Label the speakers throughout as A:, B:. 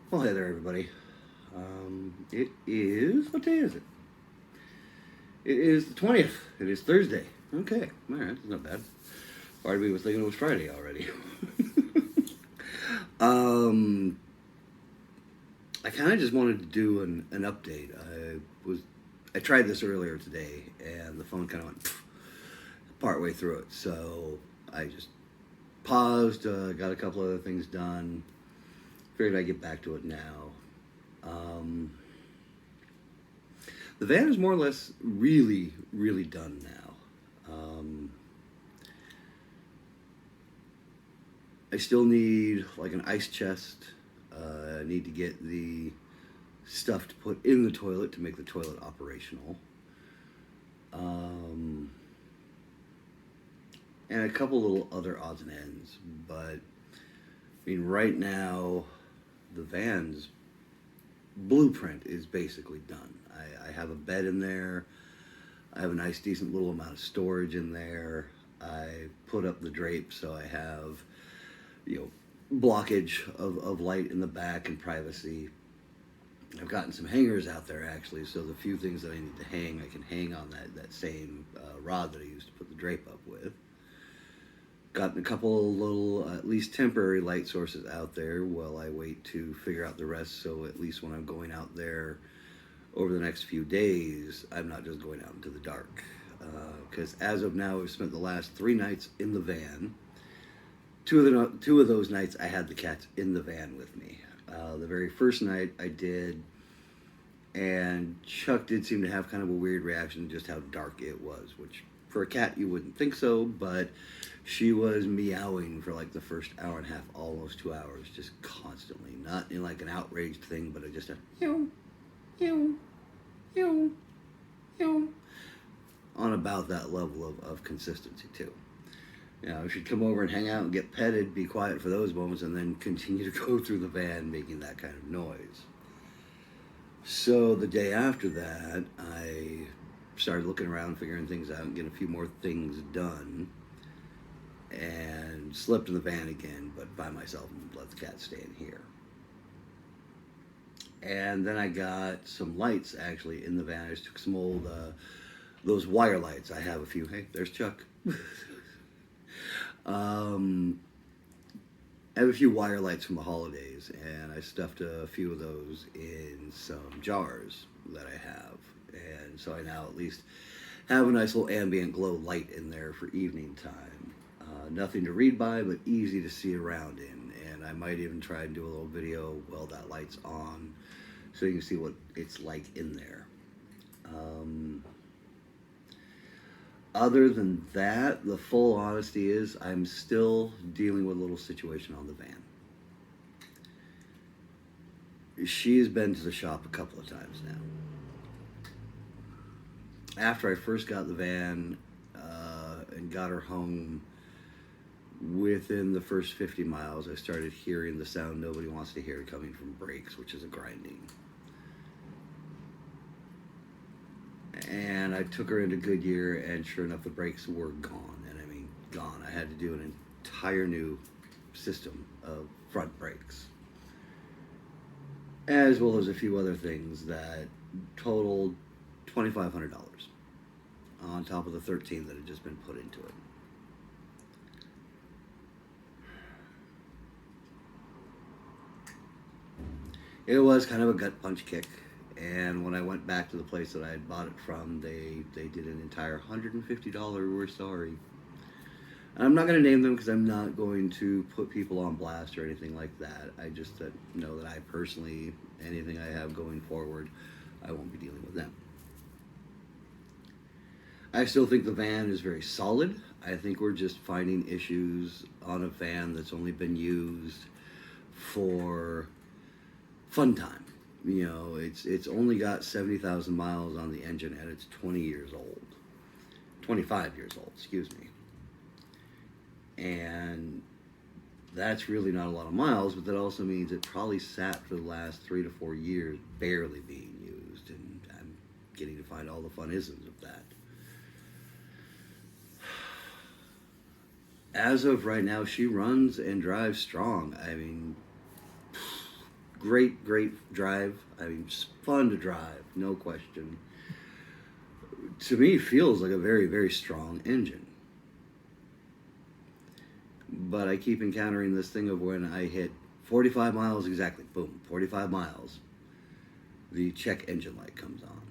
A: Well, hey there, everybody. It is, what day is it? It is the 20th. It is Thursday. Okay, all right, that's not bad. Part of me was thinking it was Friday already. um, I kind of just wanted to do an update. I tried this earlier today, and the phone kind of went part way through it. So I just paused, got a couple other things done. Figured I'd get back to it now. Um, The van is more or less really done now. I still need like an ice chest. I need to get the stuff to put in the toilet to make the toilet operational. Um, and a couple little other odds and ends. But, I mean, right now, the van's blueprint is basically done. I have a bed in there. I have a nice, decent little amount of storage in there. I put up the drapes so I have, you know, blockage of light in the back and privacy. I've gotten some hangers out there actually, so the few things that I need to hang, I can hang on that same rod that I used to put the drape up with. Gotten a couple little, at least temporary light sources out there while I wait to figure out the rest, so at least when I'm going out there over the next few days, I'm not just going out into the dark. Because as of now, I've spent the last 3 nights in the van. Two of those nights, I had the cats in the van with me. The very first night I did, and Chuck did seem to have kind of a weird reaction to just how dark it was, which for a cat you wouldn't think so, but she was meowing for like the first hour and a half, almost 2 hours, just constantly. Not in like an outraged thing, but just a meow, meow, meow, meow, on about that level of consistency too. You know, she'd come over and hang out and get petted, be quiet for those moments, and then continue to go through the van making that kind of noise. So the day after that, I started looking around, figuring things out, and getting a few more things done, and slept in the van again, but by myself, and let the cat stay in here. And then I got some lights actually in the van. I just took some old those wire lights. I have a few. Hey, there's Chuck. um, I have a few wire lights from the holidays, and I stuffed a few of those in some jars that I have, and so I now at least have a nice little ambient glow light in there for evening time. Nothing to read by, but easy to see around in, and I might even try and do a little video while that light's on, so you can see what it's like in there. Other than that, the full honesty is I'm still dealing with a little situation on the van. She's been to the shop a couple of times now. After I first got the van and got her home, within the first 50 miles, I started hearing the sound nobody wants to hear coming from brakes, which is a grinding. And I took her into Goodyear, and sure enough, the brakes were gone. And I mean, gone. I had to do an entire new system of front brakes, as well as a few other things that totaled $2,500 on top of the 13 that had just been put into it. It was kind of a gut punch kick. And when I went back to the place that I had bought it from, they did an entire $150 "we're sorry." And I'm not going to name them because I'm not going to put people on blast or anything like that. I just know that I personally, anything I have going forward, I won't be dealing with them. I still think the van is very solid. I think we're just finding issues on a van that's only been used for fun time. You know, it's only got 70,000 miles on the engine, and it's 20 years old. 25 years old, excuse me. And that's really not a lot of miles, but that also means it probably sat for the last 3 to 4 years barely being used, and I'm getting to find all the fun isms of that. As of right now, she runs and drives strong. I mean, great, great drive. I mean, just fun to drive, no question. To me, feels like a very, very strong engine. But I keep encountering this thing of when I hit 45 miles exactly, boom, 45 miles, the check engine light comes on.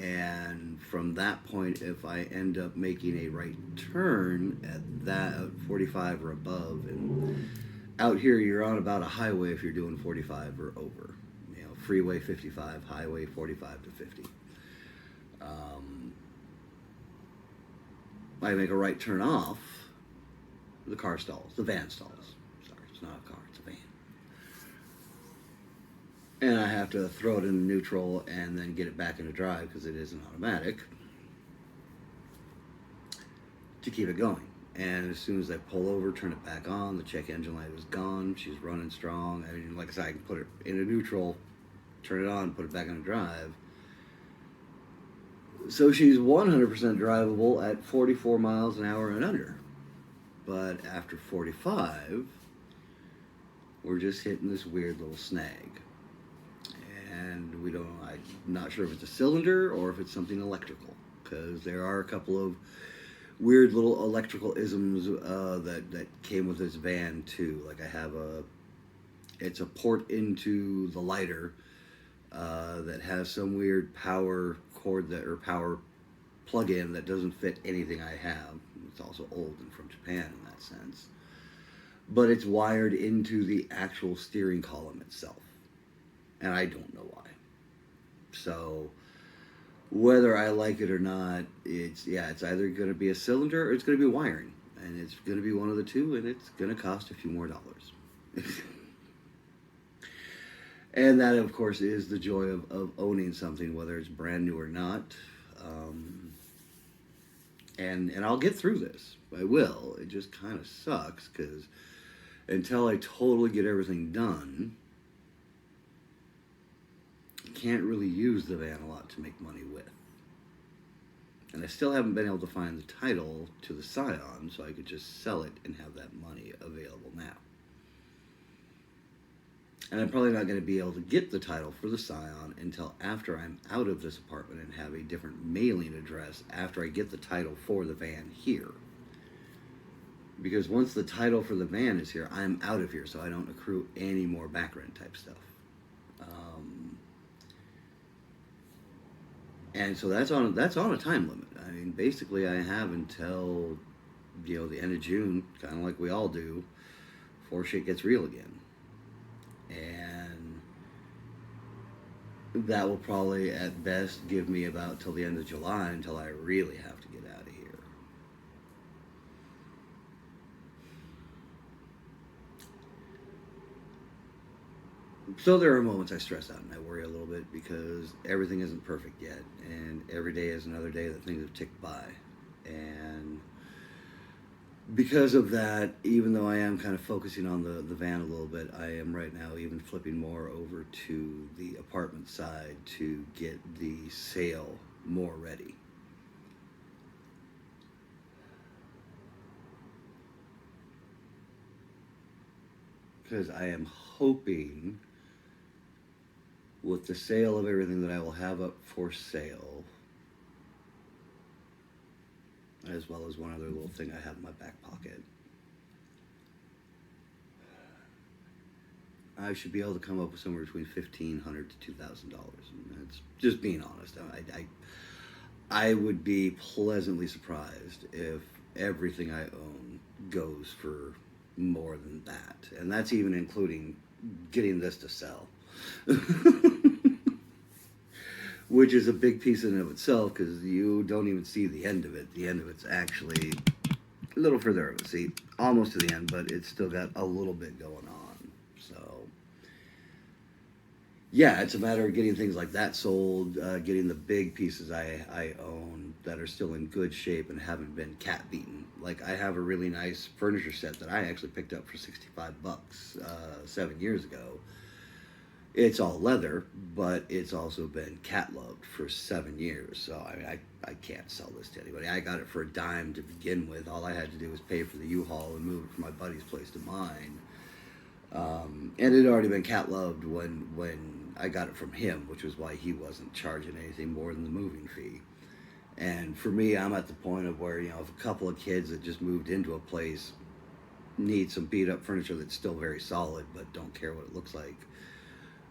A: And from that point, if I end up making a right turn at that 45 or above, and out here you're on about a highway if you're doing 45 or over, you know, freeway 55, highway 45 to 50. I make a right turn off, the car stalls, the van stalls. Sorry, it's not a car, it's a van. And I have to throw it into neutral and then get it back into drive because it is an automatic to keep it going. And as soon as I pull over, turn it back on, the check engine light is gone. She's running strong. I mean, like I said, I can put it into neutral, turn it on, put it back into drive. So she's 100% drivable at 44 miles an hour and under. But after 45, we're just hitting this weird little snag. And we don't, I'm not sure if it's a cylinder or if it's something electrical, because there are a couple of weird little electrical isms that came with this van too. Like I have it's a port into the lighter that has some weird power cord or power plug-in that doesn't fit anything I have. It's also old and from Japan in that sense. But it's wired into the actual steering column itself. And I don't know why. So whether I like it or not, it's either going to be a cylinder or it's going to be wiring. And it's going to be one of the two, and it's going to cost a few more dollars. And that, of course, is the joy of owning something, whether it's brand new or not. And I'll get through this. I will. It just kind of sucks because until I totally get everything done, I can't really use the van a lot to make money with. And I still haven't been able to find the title to the Scion, so I could just sell it and have that money available now. And I'm probably not going to be able to get the title for the Scion until after I'm out of this apartment and have a different mailing address after I get the title for the van here. Because once the title for the van is here, I'm out of here, so I don't accrue any more back rent type stuff. And so that's on a time limit. I mean, basically, I have until the end of June, kind of like we all do, before shit gets real again. And that will probably, at best, give me about till the end of July until I really have to get out of here. So there are moments I stress out and I worry a little bit because everything isn't perfect yet, and every day is another day that things have ticked by. And because of that, even though I am kind of focusing on the van a little bit, I am right now even flipping more over to the apartment side to get the sale more ready. Because I am hoping with the sale of everything that I will have up for sale, as well as one other little thing I have in my back pocket, I should be able to come up with somewhere between $1,500 to $2,000. And that's just being honest. I would be pleasantly surprised if everything I own goes for more than that. And that's even including getting this to sell. Which is a big piece in and of itself because you don't even see the end of it. The end of it's actually a little further over. See, almost to the end, but it's still got a little bit going on. So, yeah, it's a matter of getting things like that sold, getting the big pieces I own that are still in good shape and haven't been cat beaten. Like, I have a really nice furniture set that I actually picked up for $65 7 years ago. It's all leather, but it's also been cat-loved for 7 years. So, I mean, I can't sell this to anybody. I got it for a dime to begin with. All I had to do was pay for the U-Haul and move it from my buddy's place to mine. And it had already been cat loved when I got it from him, which was why he wasn't charging anything more than the moving fee. And for me, I'm at the point of where, if a couple of kids that just moved into a place need some beat up furniture that's still very solid but don't care what it looks like,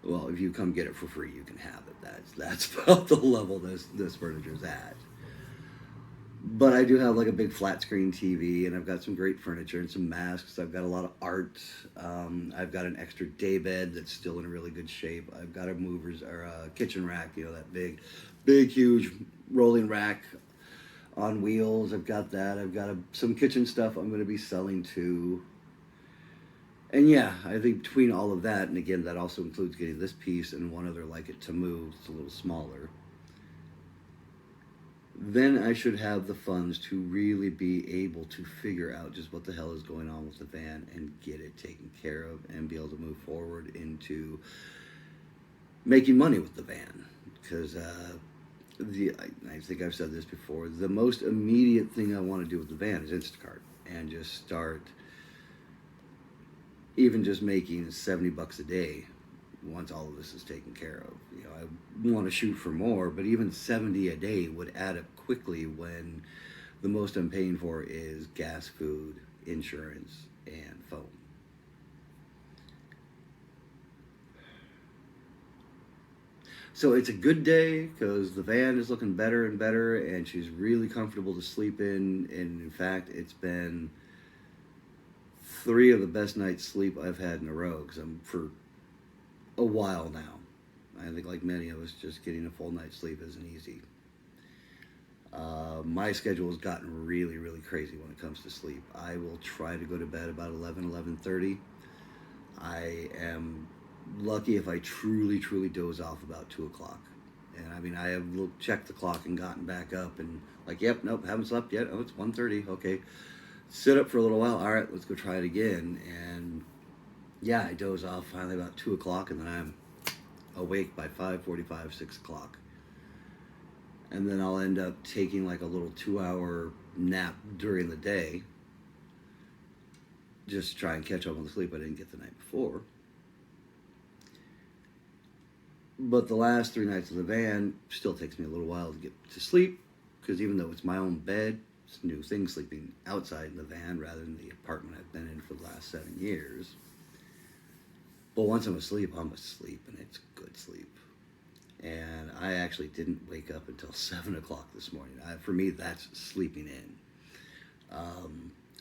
A: well, if you come get it for free, you can have it. That's about the level this furniture's at. But I do have like a big flat screen TV, and I've got some great furniture and some masks. I've got a lot of art. I've got an extra day bed that's still in really good shape. I've got a movers or a kitchen rack, that big, huge rolling rack on wheels. I've got that. I've got some kitchen stuff I'm going to be selling too. And yeah, I think between all of that, and again, that also includes getting this piece and one other like it to move. It's a little smaller. Then I should have the funds to really be able to figure out just what the hell is going on with the van and get it taken care of and be able to move forward into making money with the van. Because I think I've said this before, the most immediate thing I want to do with the van is Instacart and just start even just making $70 a day once all of this is taken care of. I want to shoot for more, but even 70 a day would add up quickly when the most I'm paying for is gas, food, insurance, and phone. So it's a good day because the van is looking better and better, and she's really comfortable to sleep in. And in fact, it's been 3 of the best nights sleep I've had in a row, because I'm for a while now. I think, like many of us, just getting a full night's sleep isn't easy. My schedule has gotten really, really crazy when it comes to sleep. I will try to go to bed about 11:30. I am lucky if I truly, truly doze off about 2 o'clock. And I mean, I have checked the clock and gotten back up and like, yep, nope, haven't slept yet. Oh, it's 1:30. Okay. Sit up for a little while. All right, let's go try it again. And yeah, I doze off finally about 2 o'clock, and then I'm awake by 5:45, 6 o'clock. And then I'll end up taking like a little 2-hour nap during the day just to try and catch up on the sleep I didn't get the night before. But the last 3 nights in the van still takes me a little while to get to sleep, because even though it's my own bed, it's a new thing sleeping outside in the van rather than the apartment I've been in for the last 7 years. But once I'm asleep, and it's good sleep. And I actually didn't wake up until 7 o'clock this morning. For me, that's sleeping in.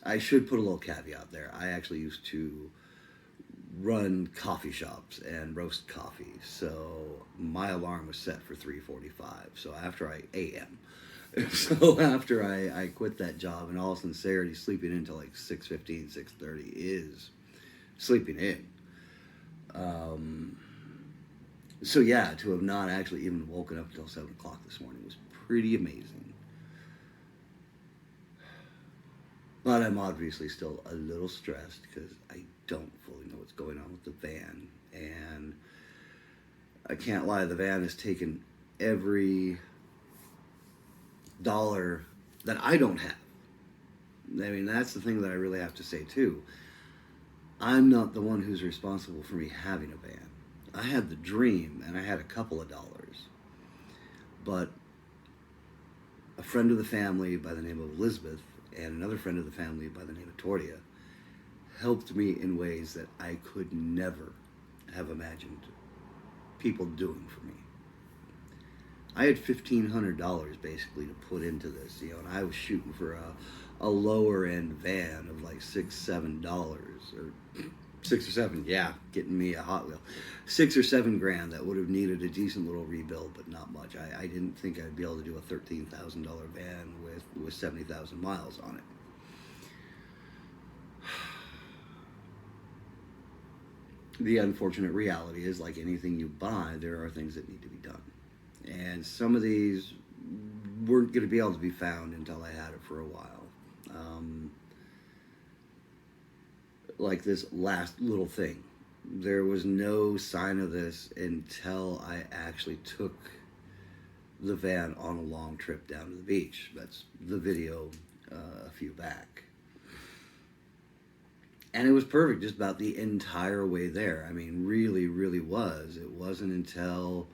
A: I should put a little caveat there. I actually used to run coffee shops and roast coffee, so my alarm was set for 3:45. So after I quit that job, in all sincerity, sleeping in until like 6:15, 6:30 is sleeping in. So yeah, to have not actually even woken up until 7 o'clock this morning was pretty amazing. But I'm obviously still a little stressed because I don't fully know what's going on with the van. And I can't lie, the van has taken every dollar that I don't have. I mean, that's the thing that I really have to say too. I'm not the one who's responsible for me having a van. I had the dream, and I had a couple of dollars. But a friend of the family by the name of Elizabeth and another friend of the family by the name of Tordia helped me in ways that I could never have imagined people doing for me. I had $1,500 basically to put into this, and I was shooting for a lower end van of like $6-7 or 6 or 7, yeah, getting me a Hot Wheel, $6 or $7 that would have needed a decent little rebuild, but not much. I didn't think I'd be able to do a $13,000 van with 70,000 miles on it. The unfortunate reality is, like anything you buy, there are things that need to be done. And some of these weren't going to be able to be found until I had it for a while. Like this last little thing. There was no sign of this until I actually took the van on a long trip down to the beach. That's the video a few back. And it was perfect just about the entire way there. I mean, really, really was. It wasn't until,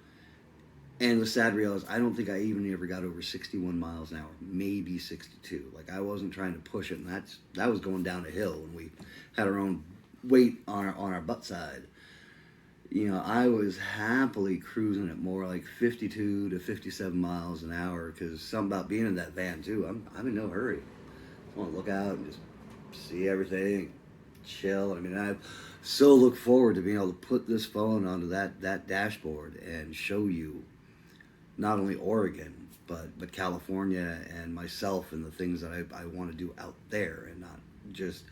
A: and the sad reality is, I don't think I even ever got over 61 miles an hour, maybe 62. Like, I wasn't trying to push it, and that was going down a hill when we had our own weight on our butt side. You know, I was happily cruising at more like 52 to 57 miles an hour, because something about being in that van too. I'm in no hurry. I want to look out and just see everything, chill. I mean, I so look forward to being able to put this phone onto that dashboard and show you not only Oregon, but California and myself and the things that I want to do out there, and not just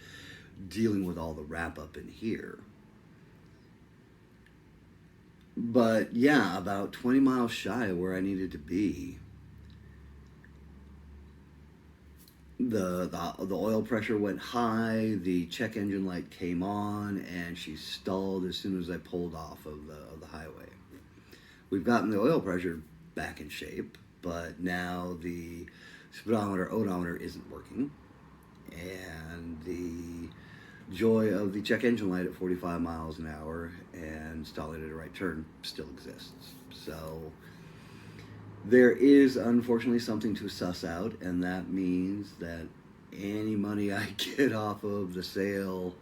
A: dealing with all the wrap up in here. But yeah, about 20 miles shy of where I needed to be, the oil pressure went high, the check engine light came on, and she stalled as soon as I pulled off of the highway. We've gotten the oil pressure back in shape, but now the speedometer odometer isn't working, and the joy of the check engine light at 45 miles an hour and stalling at a right turn still exists. So there is unfortunately something to suss out, and that means that any money I get off of the sale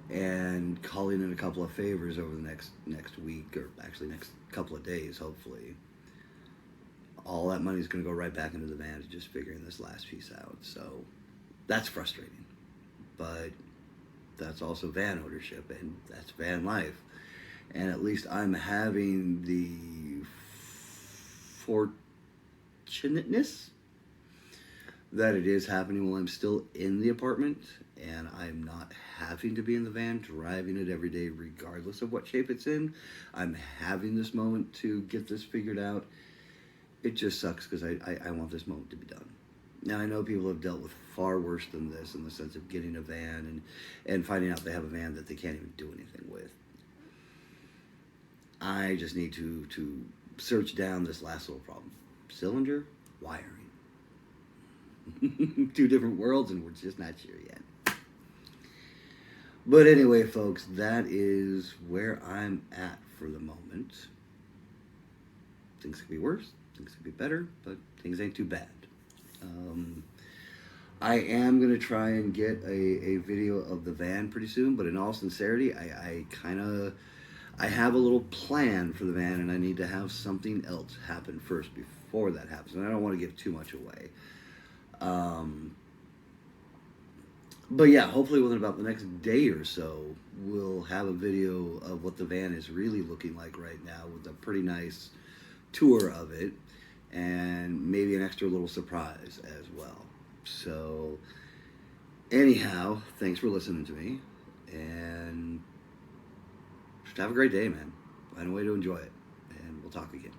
A: and calling in a couple of favors over the next week, or actually next couple of days, hopefully, all that money is going to go right back into the van to just figuring this last piece out. So that's frustrating, but that's also van ownership, and that's van life. And at least I'm having the fortunateness that it is happening while I'm still in the apartment, and I'm not having to be in the van driving it every day regardless of what shape it's in. I'm having this moment to get this figured out. It just sucks because I want this moment to be done. Now, I know people have dealt with far worse than this, in the sense of getting a van and finding out they have a van that they can't even do anything with. I just need to search down this last little problem. Cylinder, wiring. Two different worlds, and we're just not sure yet. But anyway, folks, that is where I'm at for the moment. Things could be worse, things could be better, but things ain't too bad. I am going to try and get a video of the van pretty soon, but in all sincerity, I have a little plan for the van, and I need to have something else happen first before that happens, and I don't want to give too much away. But yeah, hopefully within about the next day or so, we'll have a video of what the van is really looking like right now, with a pretty nice tour of it, and maybe an extra little surprise as well. So anyhow, thanks for listening to me, and just have a great day, man. Find a way to enjoy it, and we'll talk again.